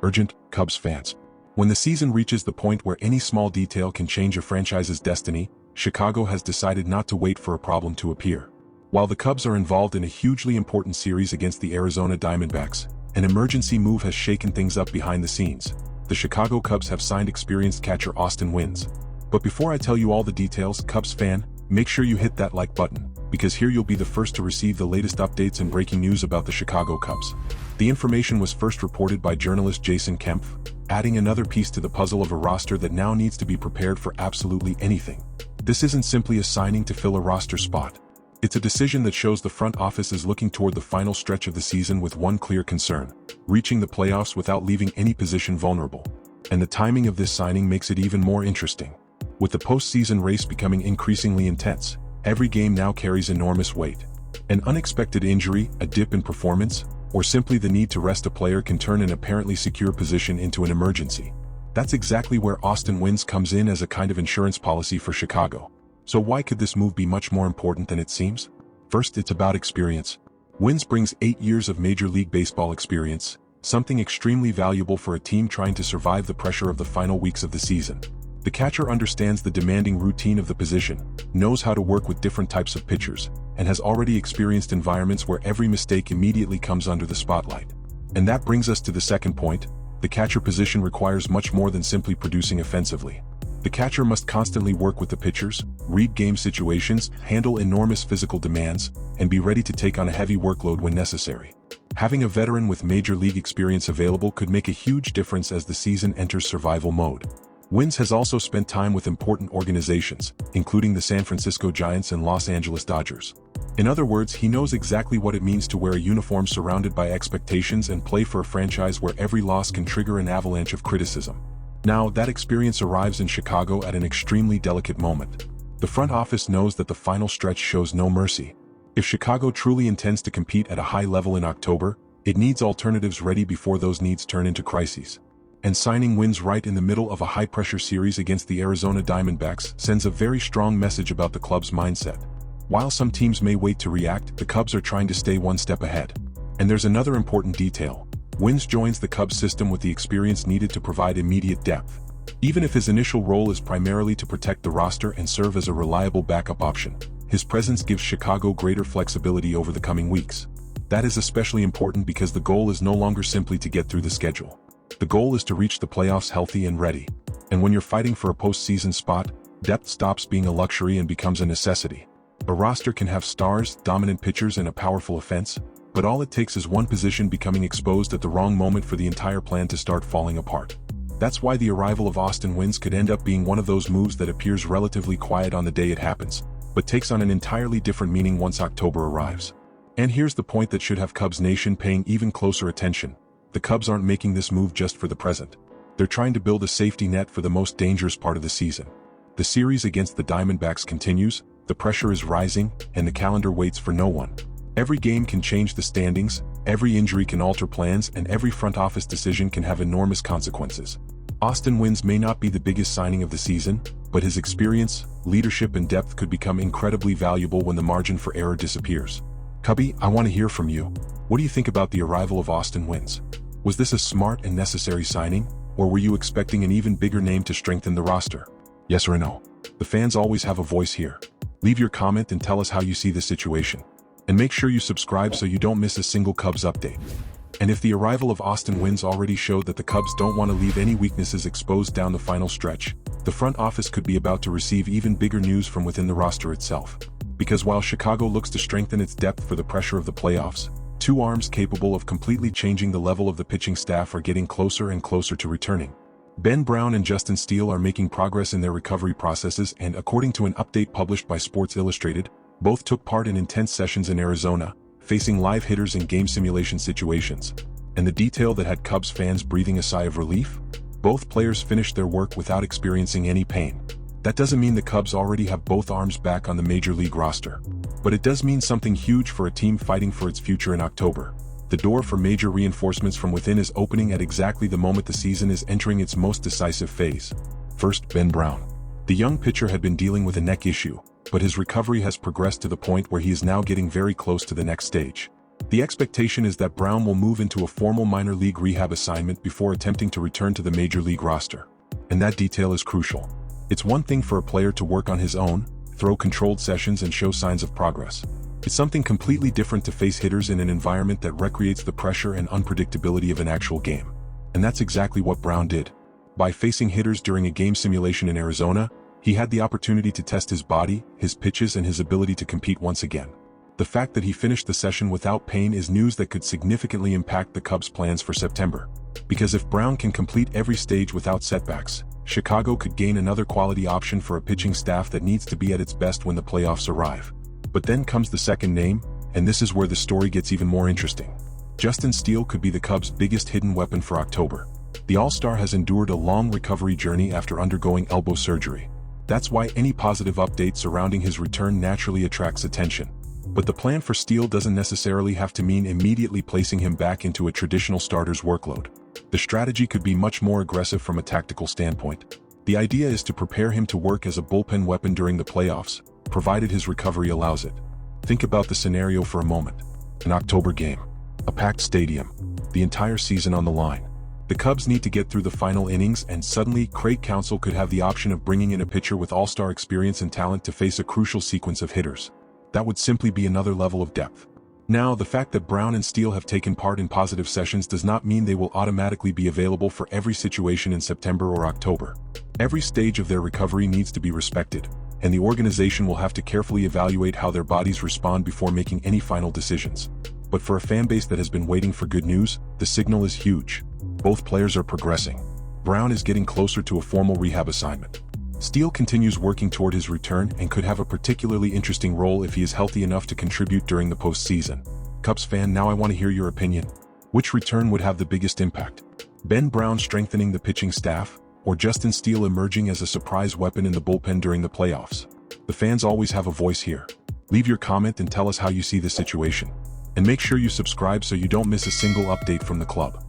Urgent, Cubs fans. When the season reaches the point where any small detail can change a franchise's destiny, Chicago has decided not to wait for a problem to appear. While the Cubs are involved in a hugely important series against the Arizona Diamondbacks, an emergency move has shaken things up behind the scenes. The Chicago Cubs have signed experienced catcher Austin Wynns. But before I tell you all the details, Cubs fan, make sure you hit that like button, because here you'll be the first to receive the latest updates and breaking news about the Chicago Cubs. The information was first reported by journalist Jason Kempf, adding another piece to the puzzle of a roster that now needs to be prepared for absolutely anything. This isn't simply a signing to fill a roster spot. It's a decision that shows the front office is looking toward the final stretch of the season with one clear concern: reaching the playoffs without leaving any position vulnerable. And the timing of this signing makes it even more interesting. With the postseason race becoming increasingly intense, every game now carries enormous weight. An unexpected injury, a dip in performance, or simply the need to rest a player can turn an apparently secure position into an emergency. That's exactly where Austin Wynns comes in as a kind of insurance policy for Chicago. So why could this move be much more important than it seems? First, it's about experience. Wynns brings 8 years of Major League Baseball experience, something extremely valuable for a team trying to survive the pressure of the final weeks of the season. The catcher understands the demanding routine of the position, knows how to work with different types of pitchers, and has already experienced environments where every mistake immediately comes under the spotlight. And that brings us to the second point: the catcher position requires much more than simply producing offensively. The catcher must constantly work with the pitchers, read game situations, handle enormous physical demands, and be ready to take on a heavy workload when necessary. Having a veteran with Major League experience available could make a huge difference as the season enters survival mode. Wynns has also spent time with important organizations, including the San Francisco Giants and Los Angeles Dodgers. In other words, he knows exactly what it means to wear a uniform surrounded by expectations and play for a franchise where every loss can trigger an avalanche of criticism. Now, that experience arrives in Chicago at an extremely delicate moment. The front office knows that the final stretch shows no mercy. If Chicago truly intends to compete at a high level in October, it needs alternatives ready before those needs turn into crises. And signing Wynns right in the middle of a high-pressure series against the Arizona Diamondbacks sends a very strong message about the club's mindset. While some teams may wait to react, the Cubs are trying to stay one step ahead. And there's another important detail. Wynns joins the Cubs system with the experience needed to provide immediate depth. Even if his initial role is primarily to protect the roster and serve as a reliable backup option, his presence gives Chicago greater flexibility over the coming weeks. That is especially important because the goal is no longer simply to get through the schedule. The goal is to reach the playoffs healthy and ready. And when you're fighting for a postseason spot, depth stops being a luxury and becomes a necessity. A roster can have stars, dominant pitchers, and a powerful offense, but all it takes is one position becoming exposed at the wrong moment for the entire plan to start falling apart. That's why the arrival of Austin Wynns could end up being one of those moves that appears relatively quiet on the day it happens, but takes on an entirely different meaning once October arrives. And here's the point that should have Cubs Nation paying even closer attention. The Cubs aren't making this move just for the present. They're trying to build a safety net for the most dangerous part of the season. The series against the Diamondbacks continues, the pressure is rising, and the calendar waits for no one. Every game can change the standings, every injury can alter plans, and every front office decision can have enormous consequences. Austin Wynns may not be the biggest signing of the season, but his experience, leadership, and depth could become incredibly valuable when the margin for error disappears. Cubby, I want to hear from you. What do you think about the arrival of Austin Wynns? Was this a smart and necessary signing, or were you expecting an even bigger name to strengthen the roster? Yes or no? The fans always have a voice here. Leave your comment and tell us how you see the situation. And make sure you subscribe so you don't miss a single Cubs update. And if the arrival of Austin Wynns already showed that the Cubs don't want to leave any weaknesses exposed down the final stretch, the front office could be about to receive even bigger news from within the roster itself. Because while Chicago looks to strengthen its depth for the pressure of the playoffs, two arms capable of completely changing the level of the pitching staff are getting closer and closer to returning. Ben Brown and Justin Steele are making progress in their recovery processes, and according to an update published by Sports Illustrated, both took part in intense sessions in Arizona, facing live hitters in game simulation situations. And the detail that had Cubs fans breathing a sigh of relief? Both players finished their work without experiencing any pain. That doesn't mean the Cubs already have both arms back on the Major League roster. But it does mean something huge for a team fighting for its future in October. The door for major reinforcements from within is opening at exactly the moment the season is entering its most decisive phase. First, Ben Brown. The young pitcher had been dealing with a neck issue, but his recovery has progressed to the point where he is now getting very close to the next stage. The expectation is that Brown will move into a formal minor league rehab assignment before attempting to return to the major league roster. And that detail is crucial. It's one thing for a player to work on his own, throw controlled sessions and show signs of progress. It's something completely different to face hitters in an environment that recreates the pressure and unpredictability of an actual game. And that's exactly what Brown did. By facing hitters during a game simulation in Arizona, he had the opportunity to test his body, his pitches and his ability to compete once again. The fact that he finished the session without pain is news that could significantly impact the Cubs' plans for September. Because if Brown can complete every stage without setbacks, Chicago could gain another quality option for a pitching staff that needs to be at its best when the playoffs arrive. But then comes the second name, and this is where the story gets even more interesting. Justin Steele could be the Cubs' biggest hidden weapon for October. The All-Star has endured a long recovery journey after undergoing elbow surgery. That's why any positive update surrounding his return naturally attracts attention. But the plan for Steele doesn't necessarily have to mean immediately placing him back into a traditional starter's workload. The strategy could be much more aggressive from a tactical standpoint. The idea is to prepare him to work as a bullpen weapon during the playoffs, provided his recovery allows it. Think about the scenario for a moment. An October game. A packed stadium. The entire season on the line. The Cubs need to get through the final innings and suddenly Craig Counsell could have the option of bringing in a pitcher with all-star experience and talent to face a crucial sequence of hitters. That would simply be another level of depth. Now, the fact that Brown and Steele have taken part in positive sessions does not mean they will automatically be available for every situation in September or October. Every stage of their recovery needs to be respected, and the organization will have to carefully evaluate how their bodies respond before making any final decisions. But for a fan base that has been waiting for good news, the signal is huge. Both players are progressing. Brown is getting closer to a formal rehab assignment. Steele continues working toward his return and could have a particularly interesting role if he is healthy enough to contribute during the postseason. Cubs fan, now I want to hear your opinion. Which return would have the biggest impact? Ben Brown strengthening the pitching staff, or Justin Steele emerging as a surprise weapon in the bullpen during the playoffs? The fans always have a voice here. Leave your comment and tell us how you see the situation. And make sure you subscribe so you don't miss a single update from the club.